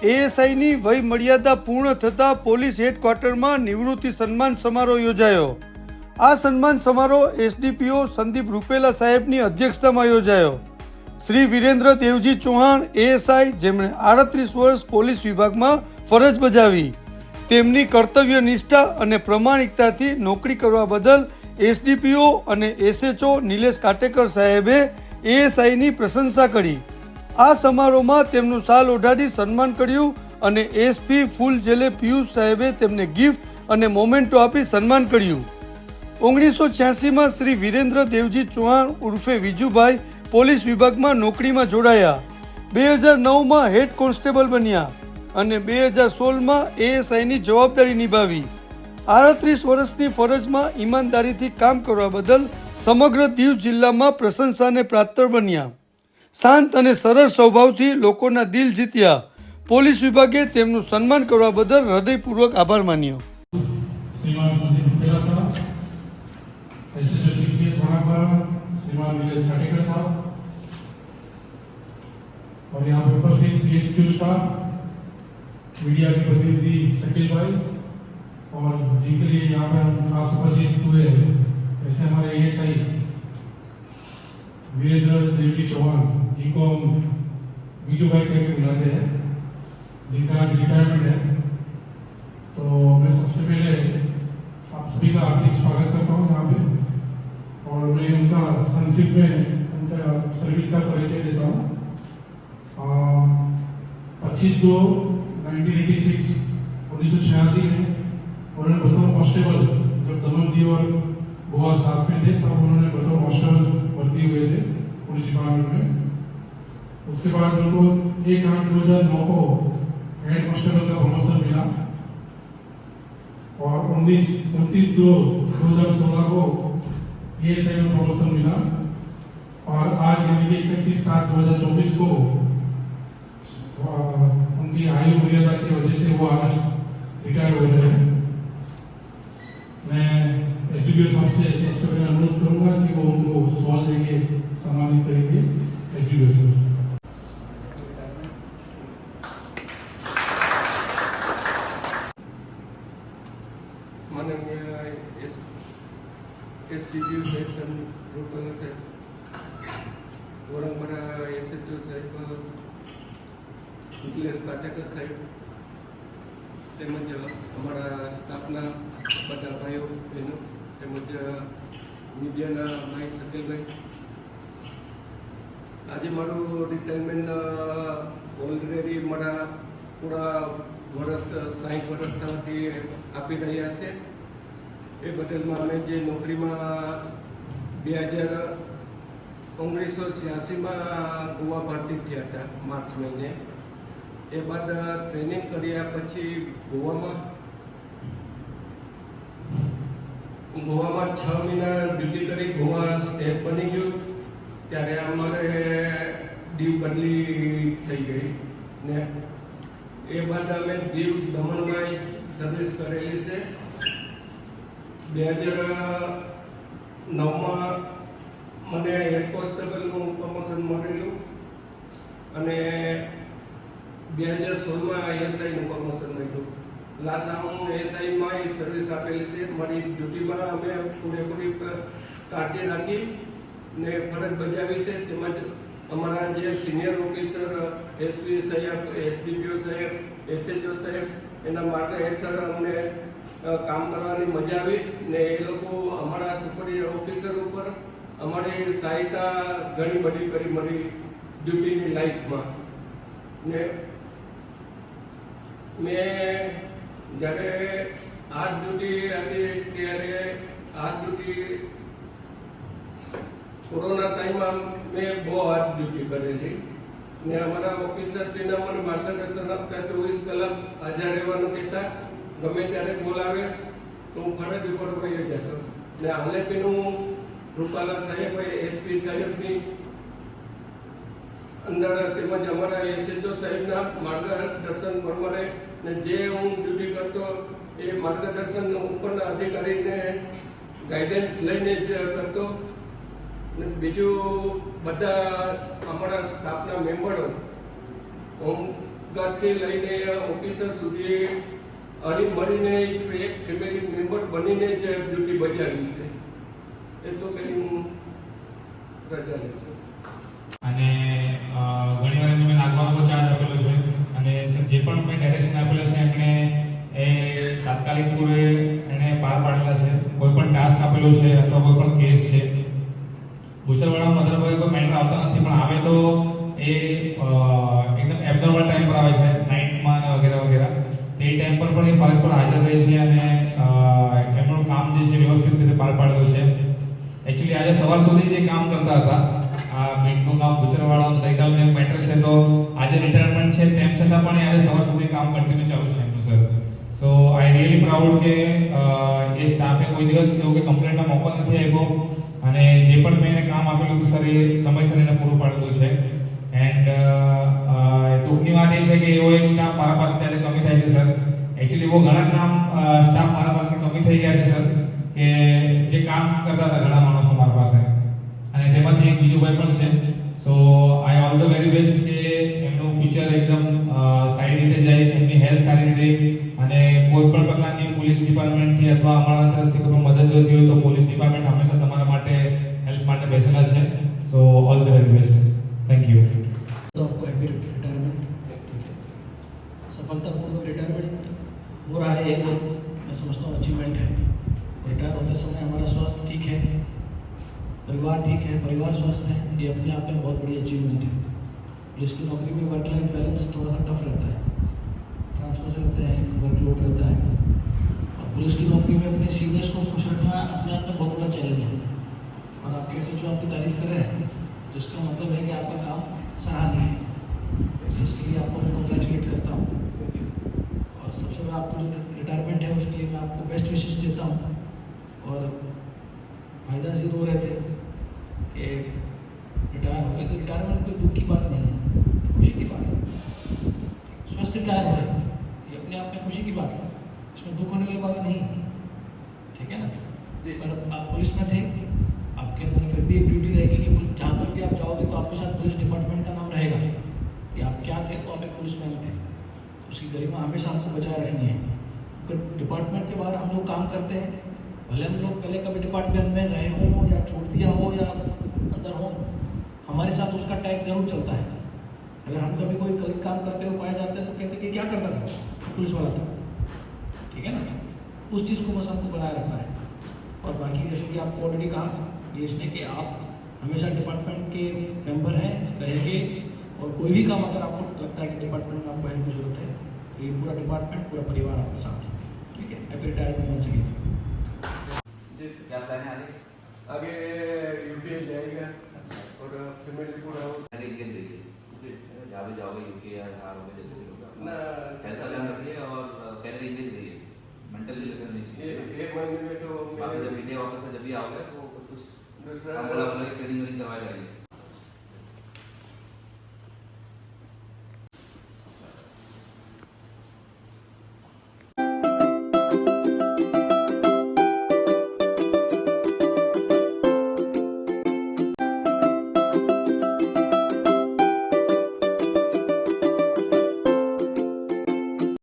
એએસઆઈની વય મર્યાદા પૂર્ણ થતાં પોલીસ હેડક્વાર્ટરમાં નિવૃત્તિ સન્માન સમારોહ યોજાયો। આ સન્માન સમારોહ એસડીપીઓ સંદીપ રૂપેલા સાહેબની અધ્યક્ષતામાં યોજાયો। શ્રી વિરેન્દ્ર દેવજી ચૌહાણ એએસઆઈ, જેમણે 38 વર્ષ પોલીસ વિભાગમાં ફરજ બજાવી, તેમની કર્તવ્ય નિષ્ઠા અને પ્રમાણિકતાથી નોકરી કરવા બદલ એસડીપીઓ અને એસએચઓ નિલેશ કાટેકર સાહેબે એએસઆઈની પ્રશંસા કરી। આ સમારોહમાં તેમનું શાલ ઓઢાડી સન્માન કર્યું અને એસપી ફૂલ જેલે પિયુષ સાહેબે તેમને ગિફ્ટ અને મોમેન્ટો આપી સન્માન કર્યું। 1986માં શ્રી વિરેન્દ્ર દેવજી ચૌહાણ ઉર્ફે વિજુભાઈ પોલીસ વિભાગમાં નોકરીમાં જોડાયા। 2009માં હેડ કોન્સ્ટેબલ બન્યા અને 2016માં એએસઆઈની જવાબદારી નિભાવી। 38 વર્ષની ફરજમાં ઈમાનદારીથી કામ કરવા બદલ સમગ્ર દીવ જિલ્લામાં પ્રશંસાને પાત્ર બન્યા। શાંત અને સરળ સ્વભાવથી લોકોના દિલ જીત્યા। પોલીસ વિભાગે તેમનું સન્માન કરવા બદલ હૃદયપૂર્વક આભાર માન્યો। श्रीमान संदीप रुपेला साहब, एसएचओ सीपीएस वनाकपाड़ा, श्रीमान नीलेश काटेकर साहब और यहाँ पर उपस्थित पीएचक्यू स्टाफ, मीडिया के प्रतिनिधि शकील भाई और जिनके लिए यहाँ पर हम खास उपस्थित हुए हैं, ऐसे हमारे एएसआई वीरेंद्र देवजी चौहान, जिनको हम बीजू भाई करके बुलाते हैं, जिनका आज रिटायरमेंट है। तो मैं सबसे पहले आप सभी का हार्दिक स्वागत करता हूँ यहाँ पे और मैं उनका संक्षिप्त में उनका सर्विस का परिचय देता हूँ। 25/2/1986 में उन्होंने बतौर कांस्टेबल, जब दमनदीव और गोवा साथ में थे, तब उन्होंने बतौर कांस्टेबल भर्ती हुए थे पुलिस डिपार्टमेंट में। उसके बाद उनको 1/8/2009 को हेड कांस्टेबल का प्रमोशन मिला और 29/2/2016 को एएसआई में प्रमोशन मिला और आज यानी कि 31/7/2024 को उनकी आयु मर्यादा की वजह से वो आज रिटायर हो रहे हैं। मैं एसडीपीओ साहब से सबसे पहले अनुरोध करूंगा कि वो उनको सवाल देके सम्मानित करेंगे। एसडीपीओ साहब। माननीय एसडीपीओ साहेब संदीप रूपेला साहेब, वरंगपाड़ा एसएचओ साहेब निलेश काटेकर साहेब, તેમજ અમારા સ્ટાફના બધા ભાઈઓ બહેનો, તેમજ મીડિયાના ભાઈ શકીલભાઈ, આજે મારું રિટાયરમેન્ટ ઓલરેડી મારા પૂરા વર્ષ 60 વર્ષ થવાથી આપી રહ્યા છે। એ બદલમાં અમે જે નોકરીમાં 1986માં ગોવા ભરતી થયા હતા માર્ચ મહિને। એ બાદ ટ્રેનિંગ કર્યા પછી ગોવામાં 6 મહિના ડ્યુટી કરી ગોવા સ્ટેટ બની ગયું। ત્યારે અમારે દીવ બદલી થઈ ગઈ ને એ બાદ અમે દીવ દમણમાં સર્વિસ કરેલી છે। 2009માં મને હેડ કોન્સ્ટેબલનું પ્રમોશન મળેલું અને 2016માં એએસઆઈનું પ્રમોશન મળ્યું। લાસ્ટ હું એએસઆઈમાં સર્વિસ આપેલી છે। મારી ડ્યુટીમાં અમે પૂરેપૂરી કાળજી રાખી ને ફરજ બજાવી છે। તેમજ અમારા જે સિનિયર ઓફિસર એસપી સાહેબ, એસડીપીઓ સાહેબ, એસએચઓ સાહેબ, એના માર્ગ હેઠળ અમને કામ કરવાની મજા આવી ને એ લોકો અમારા સુપરિયર ઓફિસર ઉપર અમારી સહાયતા ઘણી બધી કરી મારી ડ્યુટીની લાઈફમાં ને મેં જ્યારે આ ડ્યુટી હતી ત્યારે આ ડ્યુટી કોરોના ટાઈમમાં મેં બહુ હાર્ડ ડ્યુટી કરેલી ને અમારા ઓફિસર ટીના મને માર્ગદર્શન આપતા 24 કલાક હાજર રહેવાનું કહેતા। ગમે ત્યારે બોલાવે તો હું ફરજ ઉપર વહી જતો ને હાલે પણ હું રૂપાલા સાહેબ, એસપી સાહેબની અંદર તેમજ અમારા એસએચઓ સાહેબના માર્ગદર્શન પ્રમાણે ને જે હું ડ્યુટી કરતો એ માર્ગદર્શન ઉપરના અધિકારીને ગાઈડન્સ લઈને જ કરતો। બીજું બધા અમારા સ્ટાફના મેમ્બરો, હું ગાર્ડથી લઈને ઓફિસર સુધી હળી મળીને એક ફેમિલી મેમ્બર બનીને જ ડ્યુટી બજાવી છે. એટલું કરી હું રજા લઉં છું. અને ઘણીવાર મેં નાગવાનો ચાર્જ આપેલો છે અને જે પણ મેં ડાયરેક્શન આપેલો છે એમણે એ તાત્કાલિક પૂરે એને પાર પાડેલા છે. કોઈ પણ ટાસ્ક આપેલો છે અથવા કોઈ પણ કેસ છે ગુજરવાડા મધરભાઈ કોઈ મેટર આવતા નથી, પણ આવે તો એ એકદમ એબનોર્મલ ટાઈમ પર આવે છે, નાઇટમાં વગેરે વગેરે. તે ટાઈમ પર પણ એ ફરજ પર હાજર રહે છે અને એમનું કામ જે છે વ્યવસ્થિત રીતે પાર પાડેલું છે. એકચ્યુઅલી આજે સવાર સુધી જે કામ કરતા હતા આ બેંકનું કામ ગુજરવાડા ગઈકાલનું એક મેટર છે, તો આજે રિટાયરમેન્ટ છે તેમ છતાં પણ આજે સવાર સુધી કામ કન્ટિન્યુ ચાલુ છે એમનું sir. So I really proud કે એ સ્ટાફે કોઈ દિવસ એવું કે કમ્પ્લેન્ટનો મોકો નથી આપ્યો અને જે પણ મેં એને કામ આપેલું હતું સર એ સમયસર એને પૂરું પાડેલું છે. એન્ડ દુઃખની વાત એ છે કે એવો એક સ્ટાફ મારા પાસે ત્યારે કમી થાય છે સર. એકચ્યુઅલી એવો ઘણા કામ સ્ટાફ મારા પાસે કમી થઈ ગયા છે સર કે જે કામ કરતા હતા ઘણા માણસો મારા પાસે, અને તેમાંથી એક બીજું ભાઈ પણ છે. સો આઈ ઓલ ધ વેરી બેસ્ટ કે એમનું ફ્યુચર એકદમ સારી રીતે જાય, એમની હેલ્થ સારી રીતે, અને કોઈ પણ પ્રકારની પોલીસ ડિપાર્ટમેન્ટથી અથવા અમારા તરફથી કોઈ મદદ જોઈતી હોય તો પોલીસ ડિપાર્ટમેન્ટ હંમેશા તમારા માટે હેલ્પ માટે બેસેલા છે. સો all the very best. Thank you. तो आपको हैप्पी रिटायरमेंट. सफलतापूर्वक रिटायरमेंट हो रहा है, ये तो मैं समझता हूँ अचीवमेंट है. रिटायर होते समय हमारा स्वास्थ्य ठीक है, परिवार ठीक है, परिवार स्वस्थ है, ये अपने आप में बहुत बड़ी अचीवमेंट है. पुलिस की नौकरी में वर्क लाइफ बैलेंस थोड़ा सा टफ रहता है, ट्रांसफर से रहते हैं, वर्कलोड रहता है, और पुलिस की नौकरी में अपने सीनियर्स को खुश रखना अपने आप में बहुत बड़ा चैलेंज है. और आप कैसे जो आपकी तारीफ कर रहे हैं तो इसका मतलब है कि आपका काम सराहनीय है. इसके लिए आपको मैं कंग्रेचुलेट करता हूँ और सबसे बड़ा आपको जो रिटायरमेंट है उसके लिए मैं आपको बेस्ट विशेष देता हूँ. और फायदा जी रो रहे थे कि रिटायर हो गए, तो रिटायरमेंट कोई दुख की बात नहीं है, खुशी की बात है. स्वस्थ रिटायर हो रहे ये अपने आप में खुशी की बात है, इसमें दुख होने वाली बात नहीं है. ठीक है ना. पर आप पुलिस में थे, आपके अंदर फिर भी एक ड्यूटी रहेगी कि जहाँ पर भी आप जाओगे तो आपके साथ पुलिस डिपार्टमेंट का नाम रहेगा कि आप क्या थे, तो आप एक पुलिसमैन थे. उसकी गरिमा हमेशा हमको बचाए रखनी है. डिपार्टमेंट के बाहर हम जो काम करते हैं, भले हम लोग पहले कभी डिपार्टमेंट में रहे हों या छोड़ दिया हो या अंदर हो, हमारे साथ उसका टैग जरूर चलता है. अगर हम कभी कोई गलत काम करते हुए पाए जाते हैं तो कहते हैं कि क्या करता था, पुलिस वाला था. ठीक है ना. उस चीज़ को बस हमको बनाए रखना है. और बाकी जैसे कि आपको ऑलरेडी कहा ये इसने कि आप हमेशा डिपार्टमेंट के मेंबर हैं, रहेंगे, और कोई भी काम अगर आपको लगता है कि डिपार्टमेंट में आपको हेल्प की जरूरत है तो ये पूरा डिपार्टमेंट, पूरा परिवार आपके साथ है. ठीक है. हैप्पी रिटायरमेंट बन सके. जी सर. क्या प्लान है आगे? आगे यूपी जाएगा और फैमिली पूरा हो. पहले इंडियन रहिए, जी सर. जहाँ भी जाओगे यूके या यहाँ होगे जैसे भी होगा, ना हेल्थ का ध्यान रखिए और पहले इंग्लिश रहिए, मेंटल रिलेशन नहीं चाहिए. ये महीने में तो बाकी जब मैं इंडिया वापस से जब भी आओगे तो कुछ दूसरा ट्रेनिंग करवाई जाएगी.